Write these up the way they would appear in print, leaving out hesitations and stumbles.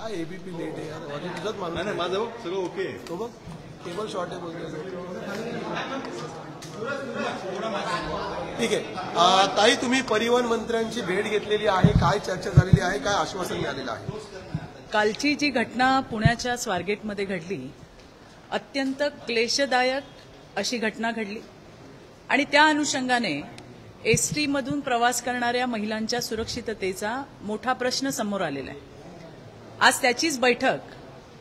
काय ABP late आहे यार, माझं तुझंच माणूस नाही माझं सगळं ओके. तो बघ केबल शॉर्ट आहे बोलतोय. ठीक आहे ताई, तुम्ही परिवहन मंत्र्यांची भेट घेतलेली आहे, काय चर्चा झालेली आहे, काय आश्वासन मिळालेलं आहे? कालची जी घटना पुण्याच्या स्वारगेटमध्ये घडली, अत्यंत क्लेशदायक अशी घटना घडली आणि त्या अनुषंगाने एसटी मधून प्रवास करणाऱ्या महिलांच्या सुरक्षिततेचा मोठा प्रश्न समोर आलेला आहे. आज त्याचीच बैठक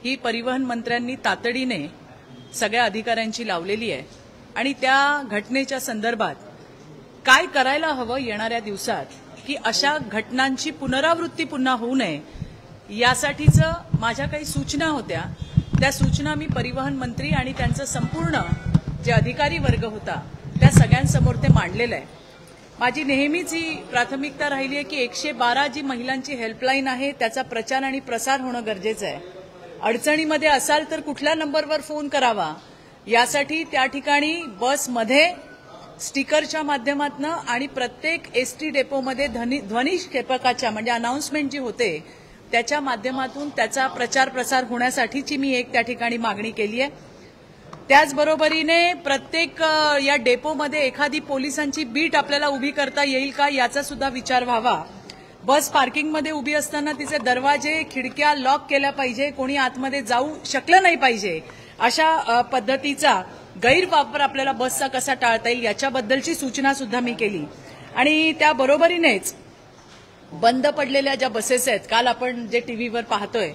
ही परिवहन मंत्र्यांनी तातडीने सगळ्या अधिकाऱ्यांची लावलेली आहे आणि त्या घटनेच्या संदर्भात काय करायला हवं येणाऱ्या दिवसात की अशा घटनांची पुनरावृत्ती पुन्हा होऊ नये यासाठीचं माझ्या काही सूचना होत्या. त्या सूचना मी परिवहन मंत्री आणि त्यांचं संपूर्ण जे अधिकारी वर्ग होता त्या सगळ्यांसमोर ते मांडलेलं आहे. माझी नेहमीच ही प्राथमिकता राहिली आहे की 112 जी महिलांची हेल्पलाईन आहे त्याचा प्रचार आणि प्रसार होणं गरजेचं आहे. अडचणीमध्ये असाल तर कुठल्या नंबरवर फोन करावा यासाठी त्या ठिकाणी बसमध्ये स्टिकरच्या माध्यमातून आणि प्रत्येक एसटी डेपोमध्ये ध्वनिक्षेपकाच्या म्हणजे अनाउन्समेंट जी होते त्याच्या माध्यमातून त्याचा प्रचार प्रसार होण्यासाठीची मी एक त्या ठिकाणी मागणी केली आहे. त्याचबरोबरीने प्रत्येक या डेपोमध्ये एखादी पोलिसांची बीट आपल्याला उभी करता येईल का याचा सुद्धा विचार व्हावा. बस पार्किंगमध्ये उभी असताना तिचे दरवाजे खिडक्या लॉक केल्या पाहिजे, कोणी आतमध्ये जाऊ शकलं नाही पाहिजे. अशा पद्धतीचा गैरवापर आपल्याला बसचा कसा टाळता येईल याच्याबद्दलची सूचना सुद्धा मी केली. आणि त्याबरोबरीनेच बंद पडलेल्या ज्या बसेस आहेत, काल आपण जे टीव्हीवर पाहतोय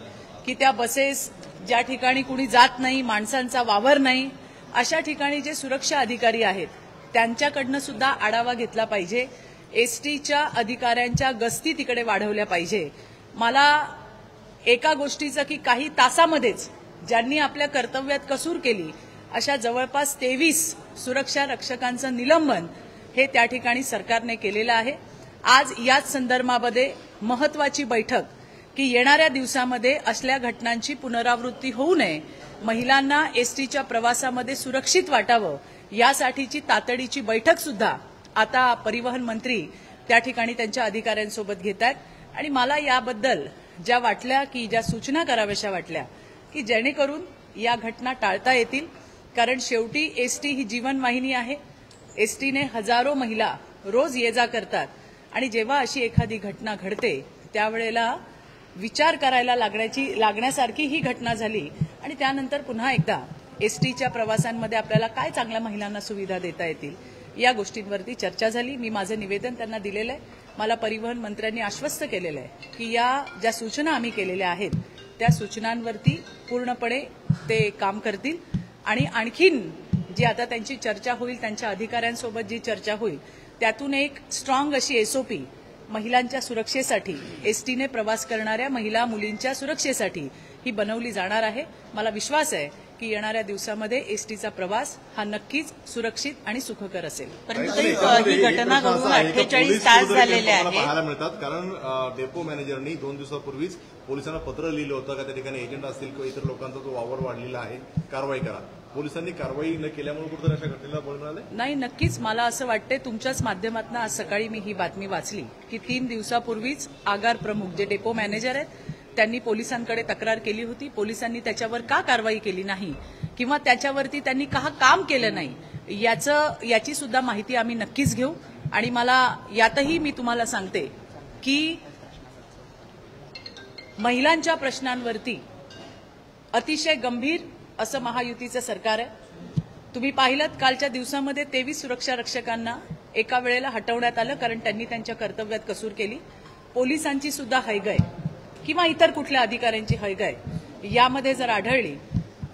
की त्या बसेस ज्या ठिकाणी कुणी जात नाही, माणसांचा वावर नाही, अशा ठिकाणी जे सुरक्षा अधिकारी आहेत त्यांच्याकडनं सुद्धा आढावा घेतला पाहिजे. एसटीच्या अधिकाऱ्यांच्या गस्ती तिकडे वाढवल्या पाहिजे. मला एका गोष्टीचं की काही तासामध्येच ज्यांनी आपल्या कर्तव्यात कसूर केली अशा जवळपास 23 सुरक्षा रक्षकांचं निलंबन हे त्या ठिकाणी सरकारने केलेलं आहे. आज याच संदर्भामध्ये महत्वाची बैठक की येणाऱ्या दिवसामध्ये असल्या घटनांची पुनरावृत्ती होऊ नये, महिलांना एसटीच्या प्रवासामध्ये सुरक्षित वाटावं यासाठीची तातडीची बैठक सुद्धा आता परिवहन मंत्री त्या ठिकाणी त्यांच्या अधिकाऱ्यांसोबत घेत आहेत. आणि मला याबद्दल ज्या वाटल्या की ज्या सूचना कराव्याशा वाटल्या की जेणेकरून या घटना टाळता येतील, कारण शेवटी एसटी ही जीवनवाहिनी आहे. एसटीने हजारो महिला रोज ये जा करतात आणि जेव्हा अशी एखादी घटना घडते त्यावेळेला विचार करायला लागण्यासारखी ही घटना झाली. आणि त्यानंतर पुन्हा एकदा एसटीच्या प्रवासांमध्ये आपल्याला काय चांगल्या महिलांना सुविधा देता येतील या गोष्टींवरती चर्चा झाली. मी माझं निवेदन त्यांना दिलेलं आहे. मला परिवहन मंत्र्यांनी आश्वस्त केलेलं आहे की या ज्या सूचना आम्ही केलेल्या आहेत त्या सूचनांवरती पूर्णपणे ते काम करतील. आणि आणखीन जी आता त्यांची चर्चा होईल, त्यांच्या अधिकाऱ्यांसोबत जी चर्चा होईल त्यातून एक स्ट्रॉंग अशी एसओपी महिलांच्या सुरक्षेसाठी, एसटीने प्रवास करणाऱ्या महिला मुलींच्या सुरक्षेसाठी ही बनवली जाणार आहे. मला विश्वास आहे की येणाऱ्या दिवसामध्ये एसटीचा प्रवास हा नक्कीच सुरक्षित आणि सुखकर असेल. परंतु ही घटना घडून 48 तास झालेले आहेत पाहायला मिळतात, कारण डेपो मॅनेजरनी 2 दिवसापूर्वीच पोलिसांना पत्र लिहिलं होतं का त्या ठिकाणी एजंट असतील किंवा इतर लोकांचा जो वावर वाढलेला आहे, कारवाई करा. पोलिसांनी कारवाई न केल्यामुळे कुठेतरी अशा घटनेला बळ मिळाले नाही. नक्कीच मला असं वाटतंय, तुमच्याच माध्यमातून आज सकाळी मी ही बातमी वाचली की 3 दिवसापूर्वीच आगार प्रमुख जे डेपो मॅनेजर आहेत त्यांनी पोलिसांकडे तक्रार केली होती. पोलिसांनी त्याच्यावर का कारवाई केली नाही किंवा त्याच्यावरती त्यांनी का काम केलं नाही याची सुद्धा माहिती आम्ही नक्कीच घेऊ. आणि मला यातही मी तुम्हाला सांगते की महिलांच्या प्रश्नांवरती अतिशय गंभीर असं महायुतीचं सरकार आहे. तुम्ही पाहिलं कालच्या दिवसामध्ये 23 सुरक्षा रक्षकांना एका वेळेला हटवण्यात आलं कारण त्यांनी त्यांच्या कर्तव्यात कसूर केली. पोलिसांची सुद्धा हयगय किंवा इतर कुठल्या अधिकाऱ्यांची हयगय यामध्ये जर आढळली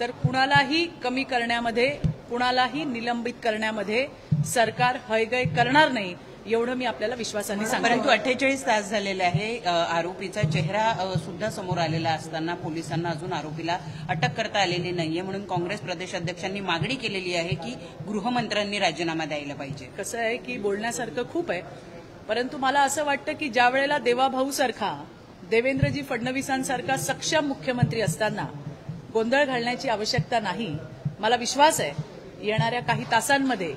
तर कुणालाही कमी करण्यामध्ये, कुणालाही निलंबित करण्यामध्ये सरकार हयगय करणार नाही एवढं मी आपल्याला विश्वासाने सांगते. परंतु 48 तास झालेले आहे, आरोपीचा चेहरा सुद्धा समोर आलेला असताना पोलिसांना अजून आरोपीला अटक करता आलेली नाहीये. म्हणून काँग्रेस प्रदेश अध्यक्षांनी मागणी केलेली आहे की गृहमंत्र्यांनी राजीनामा द्यायला पाहिजे. कसं आहे की बोलण्यासारखं खूप आहे, परंतु मला असं वाटतं की ज्या वेळेला देवाभाऊ सारखा, देवेंद्रजी फडणवीसांसारखा सक्षम मुख्यमंत्री असताना गोंधळ घालण्याची आवश्यकता नाही. मला विश्वास आहे येणाऱ्या काही तासांमध्ये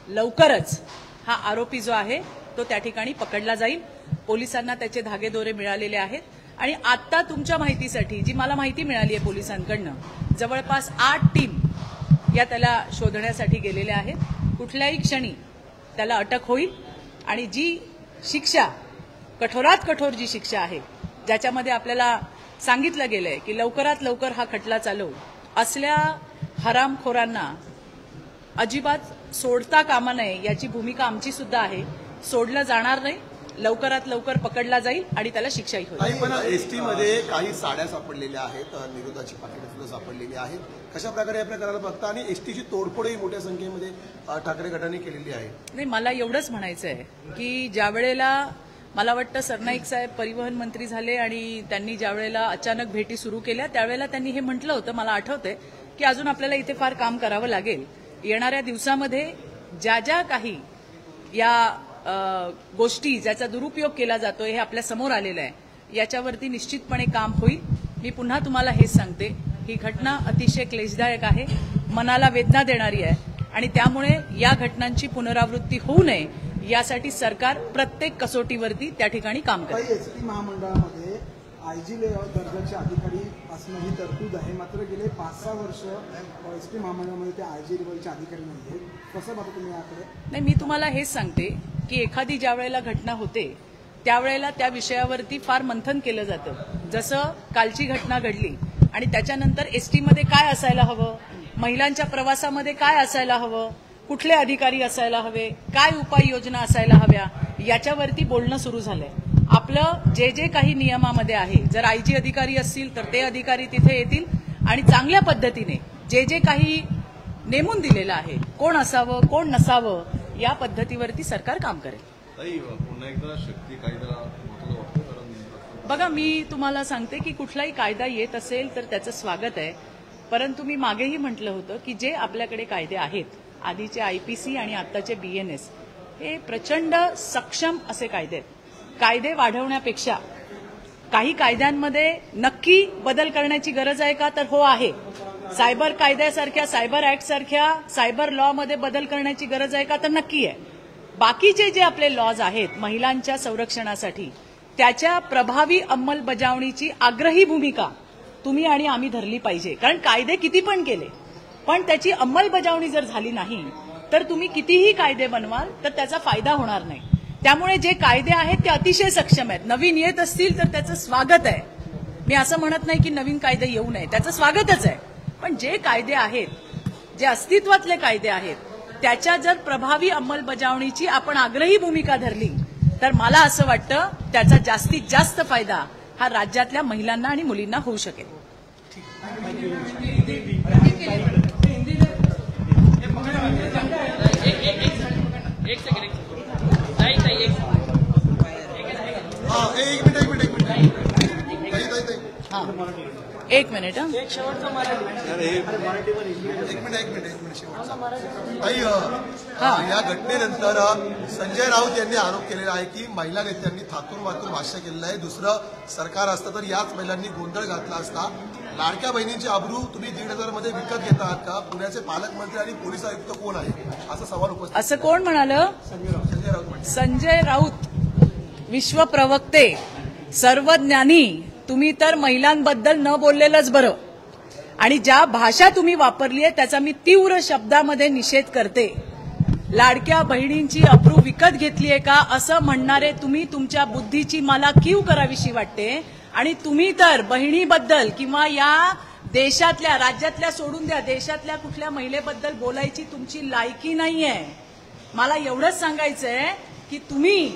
लवकरच हा आरोपी जो आहे तो त्या ठिकाणी पकडला जाईल. पोलिसांना त्याचे धागेदोरे मिळालेले आहेत आणि आता तुमच्या माहितीसाठी जी मला माहिती मिळाली आहे पोलिसांकडनं जवळपास 8 टीम या त्याला शोधण्यासाठी गेलेल्या आहेत. कुठल्याही क्षणी त्याला अटक होईल आणि जी शिक्षा कठोरात कठोर जी शिक्षा आहे ज्याच्यामध्ये आपल्याला सांगितलं गेलंय की लवकरात लवकर हा खटला चालवू असल्या हरामखोरांना अजिबात सोडता कामा नये याची भूमिका आमची सुद्धा आहे. सोडलं जाणार नाही, लवकरात लवकर पकडला जाईल आणि त्याला शिक्षाही होईल. पण एसटी मध्ये काही साड्या सापडलेल्या आहेत, निरोधाची पाकिटं सुद्धा सापडलेली आहेत. कशा प्रकारे या प्रकाराला बघता आणि एसटीची तोडफोडही मोठ्या संख्येमध्ये ठाकरे गटाने केलेली आहे. नाही, मला एवढंच म्हणायचं आहे की ज्या वेळेला मला वाटतं सरनाईक साहेब परिवहन मंत्री झाले आणि त्यांनी ज्या वेळेला अचानक भेटी सुरू केल्या त्यावेळेला त्यांनी हे म्हटलं होतं, मला आठवतंय की अजून आपल्याला इथे फार काम करावं लागेल. येणाऱ्या दिवसामध्ये ज्या ज्या काही या गोष्टी ज्याचा दुरुपयोग केला जातोय हे आपल्या समोर आलेलं आहे याच्यावरती निश्चितपणे काम होईल. मी पुन्हा तुम्हाला हेच सांगते, ही घटना अतिशय क्लेशदायक आहे, मनाला वेदना देणारी आहे आणि त्यामुळे या घटनांची पुनरावृत्ती होऊ नये यासाठी सरकार प्रत्येक कसोटीवरती त्या ठिकाणी काम करेल. एसटी महामंडळामध्ये आयजी दर्जाचे अधिकारी असणं ही तरतूद आहे, मात्र गेले 5-6 वर्ष एसटी महामंडळामध्ये ते आयजी लेवलचे अधिकारी नाही. कसं बघता तुम्ही याकडे? नाही, मी तुम्हाला हेच सांगते की एखादी ज्या वेळेला घटना होते त्यावेळेला त्या विषयावरती फार मंथन केलं जातं. जसं कालची घटना घडली आणि त्याच्यानंतर एसटीमध्ये काय असायला हवं, महिलांच्या प्रवासामध्ये काय असायला हवं, कुठले अधिकारी असायला हवे, काय उपाययोजना असायला हव्या याच्यावरती बोलणं सुरू झालंय. आपलं जे जे काही नियमामध्ये आहे, जर आयजी अधिकारी असतील तर ते अधिकारी तिथे येतील आणि चांगल्या पद्धतीने जे जे काही नेमून दिलेलं आहे, कोण असावं कोण नसावं या पद्धतीवरती सरकार काम करेल. पुन्हा एकदा शक्ती कायदा बघा, मी तुम्हाला सांगते की कुठलाही कायदा येत असेल तर त्याचं स्वागत आहे, परंतु मी मागेही म्हटलं होतं की जे आपल्याकडे कायदे आहेत आधीचे आयपीसी आणि आत्ताचे बीएनएस हे प्रचंड सक्षम असे कायदे आहेत. कायदे वाढवण्यापेक्षा काही कायद्यांमध्ये नक्की बदल करण्याची गरज आहे का, तर हो आहे. सायबर कायद्यासारख्या, सायबर ऍक्ट सारख्या सायबर लॉ मध्ये बदल करण्याची गरज आहे का, तर नक्की आहे. बाकीचे जे आपले लॉज आहेत महिलांच्या संरक्षणासाठी त्याच्या प्रभावी अंमलबजावणीची आग्रही भूमिका तुम्ही आणि आम्ही धरली पाहिजे. कारण कायदे किती पण केले पण त्याची अंमलबजावणी जर झाली नाही तर तुम्ही कितीही कायदे बनवाल तर त्याचा फायदा होणार नाही. त्यामुळे जे कायदे आहेत ते अतिशय सक्षम आहेत. नवीन येत असतील तर त्याचं स्वागत आहे. मी असं म्हणत नाही की नवीन कायदे येऊ नये, त्याचं स्वागतच आहे. पण जे कायदे आहेत, जे अस्तित्वातले कायदे आहेत त्याच्या जर प्रभावी अंमलबजावणीची आपण आग्रही भूमिका धरली तर मला असं वाटतं त्याचा जास्तीत जास्त फायदा हा राज्यातल्या महिलांना आणि मुलींना होऊ शकेल. एक मिनिट या घटनेनंतर संजय राऊत यांनी आरोप केलेला आहे की महिला नेत्यांनी थातून वातून भाष्य केलेलं आहे. दुसरं सरकार असतं तर याच महिलांनी गोंधळ घातला असता. लाडक्या बहिणींची अब्रू तुम्ही 1,500 मध्ये विकत घेता आहात का? पुण्याचे पालकमंत्री आणि पोलीस आयुक्त कोण आहे असा सवाल उपस्थित. असं कोण म्हणालं? संजय राऊत विश्वप्रवक्ते, सर्वज्ञानी. तुम्ही तर महिलांबद्दल न बोललेलंच बरं. आणि ज्या भाषा तुम्ही वापरली आहे त्याचा मी तीव्र शब्दामध्ये निषेध करते. लाडक्या बहिणींची अब्रू विकत घेतलीये का असं म्हणणारे तुम्ही, तुमच्या बुद्धीची मला कीव करावीशी वाटते. आणि तुम्ही तर बहिणीबद्दल किंवा या देशातल्या, राज्यातल्या सोडून द्या, देशातल्या कुठल्या महिलेबद्दल बोलायची तुमची लायकी नाहीये. मला एवढंच सांगायचंय की तुम्ही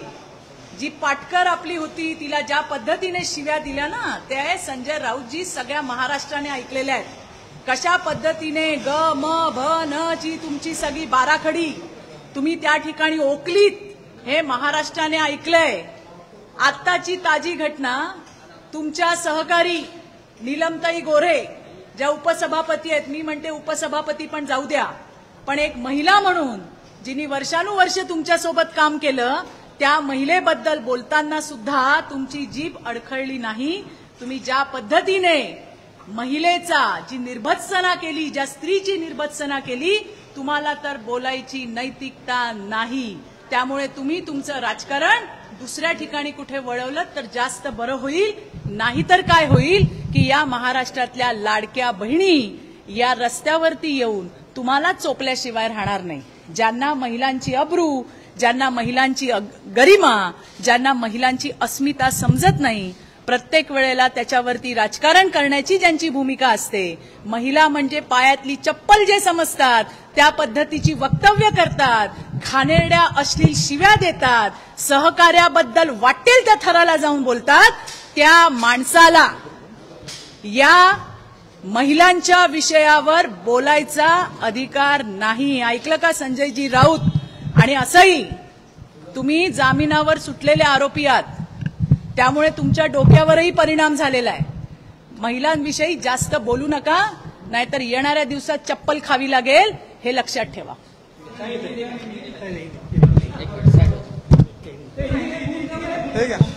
जी पाटकर आपली होती तिला ज्या पद्धतीने शिव्या दिल्या ना, ते संजय राऊतजी सगळ्या महाराष्ट्राने ऐकलेल्या आहेत. कशा पद्धतीने ग म भ न ची तुमची सगळी बाराखडी तुम्ही त्या ठिकाणी ओकलीत हे महाराष्ट्राने ऐकलंय. आत्ताची ताजी घटना, तुमच्या सहकारी नीलमताई गोऱ्हे ज्या उपसभापती आहेत, मी म्हणते उपसभापती पण जाऊ द्या, पण एक महिला म्हणून जिनी वर्षानुवर्ष तुमच्यासोबत काम केलं त्या महिलेबद्दल बोलताना सुद्धा तुमची जीभ अडखळली नाही. तुम्ही ज्या पद्धतीने महिलेचा जी निर्भत्सना केली, ज्या स्त्रीची निर्भत्सना केली, तुम्हाला तर बोलायची नैतिकता नाही. त्यामुळे तुम्ही तुमचं राजकारण दुसऱ्या ठिकाणी कुठे वळवलं तर जास्त बरं होईल नाहीतर काय होईल की या महाराष्ट्रातल्या लाडक्या बहिणी या रस्त्यावरती येऊन तुम्हाला चोपल्याशिवाय राहणार नाही. ज्यांना महिलांची अब्रू, ज्यांना महिलांची गरिमा, ज्यांना महिलांची अस्मिता समजत नाही, प्रत्येक वेळेला त्याच्यावरती राजकारण करण्याची ज्यांची भूमिका असते, महिला म्हणजे पायातली चप्पल जे समजतात त्या पद्धतीची वक्तव्य करतात, घाणेरड्या अश्लील शिव्या देतात, सहकार्याबद्दल वाटेल त्या थराला जाऊन बोलतात, त्या माणसाला या महिलांच्या विषयावर बोलायचा अधिकार नाही. ऐकलं का संजयजी राऊत? आणि असंही तुम्ही जामिनावर सुटलेले आरोपी आहात, त्यामुळे तुमच्या डोक्यावरही परिणाम झालेला आहे. महिलांविषयी जास्त बोलू नका, नाहीतर येणाऱ्या दिवसात चप्पल खावी लागेल, हे लक्षात ठेवा. ठीक आहे.